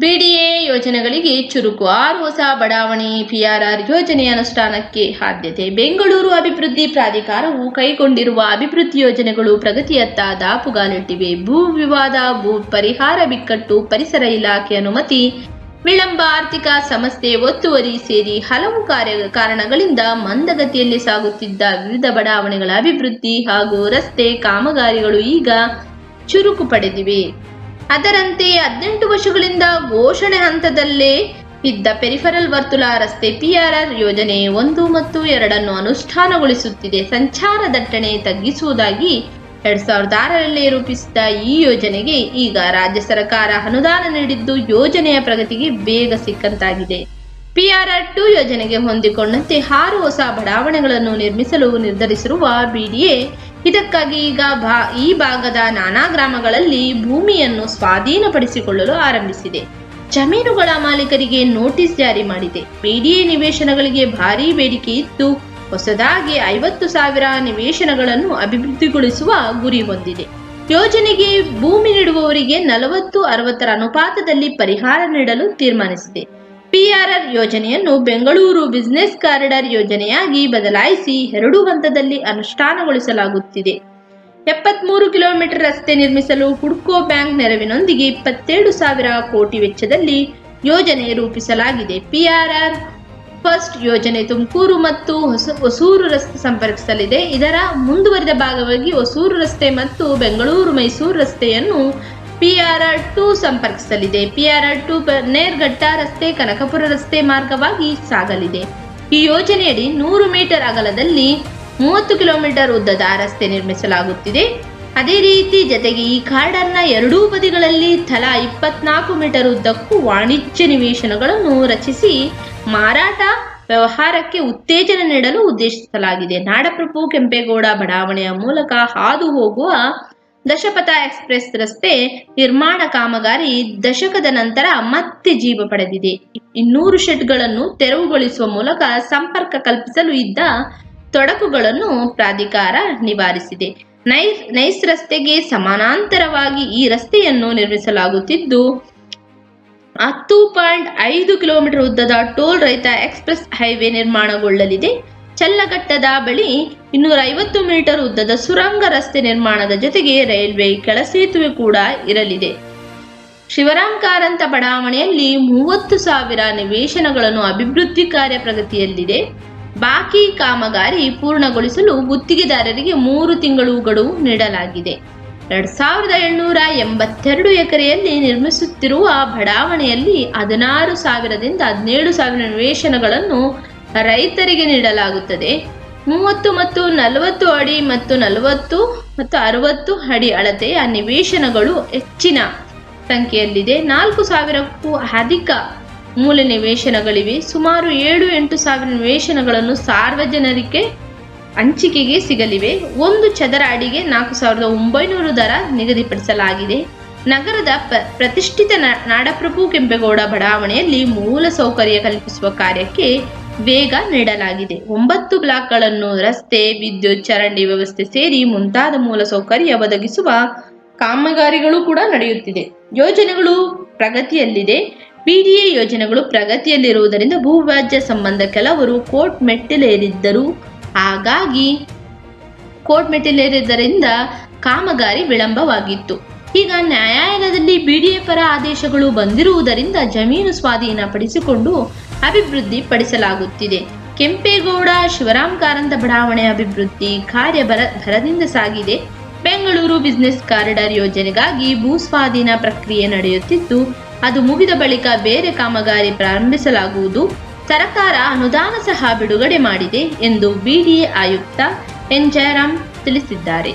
BDA ಯೋಜನೆಗಳಿಗೆ ಚುರುಕು. 6 ಹೊಸ ಬಡಾವಣೆ ಪಿಆರ್ಆರ್ ಯೋಜನೆಯ ಅನುಷ್ಠಾನಕ್ಕೆ ಆದ್ಯತೆ. ಬೆಂಗಳೂರು ಅಭಿವೃದ್ಧಿ ಪ್ರಾಧಿಕಾರವು ಕೈಗೊಂಡಿರುವ ಅಭಿವೃದ್ಧಿ ಯೋಜನೆಗಳು ಪ್ರಗತಿಯತ್ತ ದಾಪುಗಾಲಿಟ್ಟಿವೆ. ಭೂ ವಿವಾದ, ಭೂ ಪರಿಹಾರ ಬಿಕ್ಕಟ್ಟು, ಪರಿಸರ ಇಲಾಖೆ ಅನುಮತಿ ವಿಳಂಬ, ಆರ್ಥಿಕ ಸಮಸ್ಯೆ, ಒತ್ತುವರಿ ಸೇರಿ ಹಲವು ಕಾರಣಗಳಿಂದ ಮಂದಗತಿಯಲ್ಲಿ ಸಾಗುತ್ತಿದ್ದ ವಿವಿಧ ಬಡಾವಣೆಗಳ ಅಭಿವೃದ್ಧಿ ಹಾಗೂ ರಸ್ತೆ ಕಾಮಗಾರಿಗಳು ಈಗ ಚುರುಕು ಪಡೆದಿವೆ. ಅದರಂತೆ 18 ವರ್ಷಗಳಿಂದ ಘೋಷಣೆ ಹಂತದಲ್ಲೇ ಇದ್ದ ಪೆರಿಫೆರಲ್ ವರ್ತುಲ ರಸ್ತೆ ಪಿಆರ್ಆರ್ ಯೋಜನೆ 1 ಮತ್ತು 2 ಅನುಷ್ಠಾನಗೊಳಿಸುತ್ತಿದೆ. ಸಂಚಾರ ದಟ್ಟಣೆ ತಗ್ಗಿಸುವುದಾಗಿ 2006ರಲ್ಲಿ ರೂಪಿಸಿದ ಈ ಯೋಜನೆಗೆ ಈಗ ರಾಜ್ಯ ಸರ್ಕಾರ ಅನುದಾನ ನೀಡಿದ್ದು ಯೋಜನೆಯ ಪ್ರಗತಿಗೆ ವೇಗ ಸಿಕ್ಕಂತಾಗಿದೆ. ಪಿಆರ್ಆರ್ 2 ಯೋಜನೆಗೆ ಹೊಂದಿಕೊಂಡಂತೆ 6 ಹೊಸ ಬಡಾವಣೆಗಳನ್ನು ನಿರ್ಮಿಸಲು ನಿರ್ಧರಿಸಿರುವ ಬಿಡಿಎ ಇದಕ್ಕಾಗಿ ಈಗ ಈ ಭಾಗದ ನಾನಾ ಗ್ರಾಮಗಳಲ್ಲಿ ಭೂಮಿಯನ್ನು ಸ್ವಾಧೀನಪಡಿಸಿಕೊಳ್ಳಲು ಆರಂಭಿಸಿದೆ. ಜಮೀನುಗಳ ಮಾಲೀಕರಿಗೆ ನೋಟಿಸ್ ಜಾರಿ ಮಾಡಿದೆ. ಬಿಡಿಎ ನಿವೇಶನಗಳಿಗೆ ಭಾರೀ ಬೇಡಿಕೆ ಇದ್ದು ಹೊಸದಾಗಿ 50,000 ನಿವೇಶನಗಳನ್ನು ಅಭಿವೃದ್ಧಿಗೊಳಿಸುವ ಗುರಿ ಹೊಂದಿದೆ. ಯೋಜನೆಗೆ ಭೂಮಿ ನೀಡುವವರಿಗೆ 40-60 ಅನುಪಾತದಲ್ಲಿ ಪರಿಹಾರ ನೀಡಲು ತೀರ್ಮಾನಿಸಿದೆ. ಪಿಆರ್ಆರ್ ಯೋಜನೆಯನ್ನು ಬೆಂಗಳೂರು ಬಿಸಿನೆಸ್ ಕಾರಿಡಾರ್ ಯೋಜನೆಯಾಗಿ ಬದಲಾಯಿಸಿ 2 ಹಂತದಲ್ಲಿ ಅನುಷ್ಠಾನಗೊಳಿಸಲಾಗುತ್ತಿದೆ. 73 ಕಿಲೋಮೀಟರ್ ರಸ್ತೆ ನಿರ್ಮಿಸಲು ಹುಡ್ಕೋ ಬ್ಯಾಂಕ್ ನೆರವಿನೊಂದಿಗೆ 27,000 ಕೋಟಿ ವೆಚ್ಚದಲ್ಲಿ ಯೋಜನೆ ರೂಪಿಸಲಾಗಿದೆ. ಪಿಆರ್ಆರ್ ಫಸ್ಟ್ ಯೋಜನೆ ತುಮಕೂರು ಮತ್ತು ಹೊಸೂರು ರಸ್ತೆ ಸಂಪರ್ಕಿಸಲಿದೆ. ಇದರ ಮುಂದುವರಿದ ಭಾಗವಾಗಿ ಹೊಸೂರು ರಸ್ತೆ ಮತ್ತು ಬೆಂಗಳೂರು ಮೈಸೂರು ರಸ್ತೆಯನ್ನು ಪಿಆರ್ಆರ್ 2 ಸಂಪರ್ಕಿಸಲಿದೆ. ಪಿಆರ್ಆರ್ 2 ನೇರ್ಘಟ್ಟ ರಸ್ತೆ, ಕನಕಪುರ ರಸ್ತೆ ಮಾರ್ಗವಾಗಿ ಸಾಗಲಿದೆ. ಈ ಯೋಜನೆಯಡಿ 100 ಮೀಟರ್ ಅಗಲದಲ್ಲಿ 30 ಕಿಲೋಮೀಟರ್ ಉದ್ದದ ರಸ್ತೆ ನಿರ್ಮಿಸಲಾಗುತ್ತಿದೆ. ಅದೇ ರೀತಿ ಜತೆಗೆ ಈ ಕಾರಿಡಾರ್ನ 2 ಬದಿಗಳಲ್ಲಿ ತಲಾ 24 ಮೀಟರ್ ಉದ್ದಕ್ಕೂ ವಾಣಿಜ್ಯ ನಿವೇಶನಗಳನ್ನು ರಚಿಸಿ ಮಾರಾಟ ವ್ಯವಹಾರಕ್ಕೆ ಉತ್ತೇಜನ ನೀಡಲು ಉದ್ದೇಶಿಸಲಾಗಿದೆ. ನಾಡಪ್ರಭು ಕೆಂಪೇಗೌಡ ಬಡಾವಣೆಯ ಮೂಲಕ ಹಾದು ಹೋಗುವ ದಶಪಥ ಎಕ್ಸ್ಪ್ರೆಸ್ ರಸ್ತೆ ನಿರ್ಮಾಣ ಕಾಮಗಾರಿ ದಶಕದ ನಂತರ ಮತ್ತೆ ಜೀವ ಪಡೆದಿದೆ. 200 ಶೆಡ್ಗಳನ್ನು ತೆರವುಗೊಳಿಸುವ ಮೂಲಕ ಸಂಪರ್ಕ ಕಲ್ಪಿಸಲು ಇದ್ದ ತೊಡಕುಗಳನ್ನು ಪ್ರಾಧಿಕಾರ ನಿವಾರಿಸಿದೆ. ನೈಸ್ ರಸ್ತೆಗೆ ಸಮಾನಾಂತರವಾಗಿ ಈ ರಸ್ತೆಯನ್ನು ನಿರ್ಮಿಸಲಾಗುತ್ತಿದ್ದು 10.5 ಕಿಲೋಮೀಟರ್ ಉದ್ದದ ಟೋಲ್ ರಹಿತ ಎಕ್ಸ್ಪ್ರೆಸ್ ಹೈವೇ ನಿರ್ಮಾಣಗೊಳ್ಳಲಿದೆ. ಚಲ್ಲಘಟ್ಟದ ಬಳಿ 250 ಮೀಟರ್ ಉದ್ದದ ಸುರಂಗ ರಸ್ತೆ ನಿರ್ಮಾಣದ ಜೊತೆಗೆ ರೈಲ್ವೆ ಕೆಳಸೇತುವೆ ಕೂಡ ಇರಲಿದೆ. ಶಿವರಾಮ್ ಕಾರಂತ ಬಡಾವಣೆಯಲ್ಲಿ 30,000 ನಿವೇಶನಗಳನ್ನು ಅಭಿವೃದ್ಧಿ ಕಾರ್ಯ ಪ್ರಗತಿಯಲ್ಲಿದೆ. ಬಾಕಿ ಕಾಮಗಾರಿ ಪೂರ್ಣಗೊಳಿಸಲು ಗುತ್ತಿಗೆದಾರರಿಗೆ 3 ತಿಂಗಳು ಗಡುವು ನೀಡಲಾಗಿದೆ. 2,782 ಎಕರೆಯಲ್ಲಿ ನಿರ್ಮಿಸುತ್ತಿರುವ ಬಡಾವಣೆಯಲ್ಲಿ 16,000ದಿಂದ 17,000 ನಿವೇಶನಗಳನ್ನು ರೈತರಿಗೆ ನೀಡಲಾಗುತ್ತದೆ. 30 ಮತ್ತು 40 ಅಡಿ ಮತ್ತು 40 ಮತ್ತು 60 ಅಡಿ ಅಳತೆಯ ನಿವೇಶನಗಳು ಹೆಚ್ಚಿನ ಸಂಖ್ಯೆಯಲ್ಲಿದೆ. 4,000ಕ್ಕೂ ಅಧಿಕ ಮೂಲ ನಿವೇಶನಗಳಿವೆ. ಸುಮಾರು 7-8 ಸಾವಿರ ನಿವೇಶನಗಳನ್ನು ಸಾರ್ವಜನಿಕ ಹಂಚಿಕೆಗೆ ಸಿಗಲಿವೆ. 1 ಚದರ ಅಡಿಗೆ 4,900 ದರ ನಿಗದಿಪಡಿಸಲಾಗಿದೆ. ನಗರದ ಪ್ರತಿಷ್ಠಿತ ನಾಡಪ್ರಭು ಕೆಂಪೇಗೌಡ ಬಡಾವಣೆಯಲ್ಲಿ ಮೂಲ ಸೌಕರ್ಯ ಕಲ್ಪಿಸುವ ಕಾರ್ಯಕ್ಕೆ ವೇಗ ನೀಡಲಾಗಿದೆ. 9 ಬ್ಲಾಕ್ಗಳನ್ನು ರಸ್ತೆ, ವಿದ್ಯುತ್, ಚರಂಡಿ ವ್ಯವಸ್ಥೆ ಸೇರಿ ಮುಂತಾದ ಮೂಲ ಸೌಕರ್ಯ ಒದಗಿಸುವ ಕಾಮಗಾರಿಗಳು ಕೂಡ ನಡೆಯುತ್ತಿದೆ. ಯೋಜನೆಗಳು ಪ್ರಗತಿಯಲ್ಲಿದೆ. ಬಿಡಿಎ ಯೋಜನೆಗಳು ಪ್ರಗತಿಯಲ್ಲಿರುವುದರಿಂದ ಭೂವ್ಯಾಜ್ಯ ಸಂಬಂಧ ಕೆಲವರು ಕೋರ್ಟ್ ಮೆಟ್ಟಿಲೇರಿದ್ದರಿಂದ ಕಾಮಗಾರಿ ವಿಳಂಬವಾಗಿತ್ತು. ಈಗ ನ್ಯಾಯಾಲಯದಲ್ಲಿ ಬಿಡಿಎ ಪರ ಆದೇಶಗಳು ಬಂದಿರುವುದರಿಂದ ಜಮೀನು ಸ್ವಾಧೀನ ಪಡಿಸಿಕೊಂಡು ಅಭಿವೃದ್ಧಿ ಪಡಿಸಲಾಗುತ್ತಿದೆ. ಕೆಂಪೇಗೌಡ ಶಿವರಾಮ್ ಕಾರಂತ ಬಡಾವಣೆ ಅಭಿವೃದ್ಧಿ ಕಾರ್ಯ ಭರದಿಂದ ಸಾಗಿದೆ. ಬೆಂಗಳೂರು ಬಿಸಿನೆಸ್ ಕಾರಿಡಾರ್ ಯೋಜನೆಗಾಗಿ ಭೂ ಸ್ವಾಧೀನ ಪ್ರಕ್ರಿಯೆ ನಡೆಯುತ್ತಿದ್ದು ಅದು ಮುಗಿದ ಬಳಿಕ ಬೇರೆ ಕಾಮಗಾರಿ ಪ್ರಾರಂಭಿಸಲಾಗುವುದು. ಸರ್ಕಾರ ಅನುದಾನ ಸಹ ಬಿಡುಗಡೆ ಮಾಡಿದೆ ಎಂದು ಬಿಡಿಎ ಆಯುಕ್ತ ಎನ್ ಜಯರಾಮ್ ತಿಳಿಸಿದ್ದಾರೆ.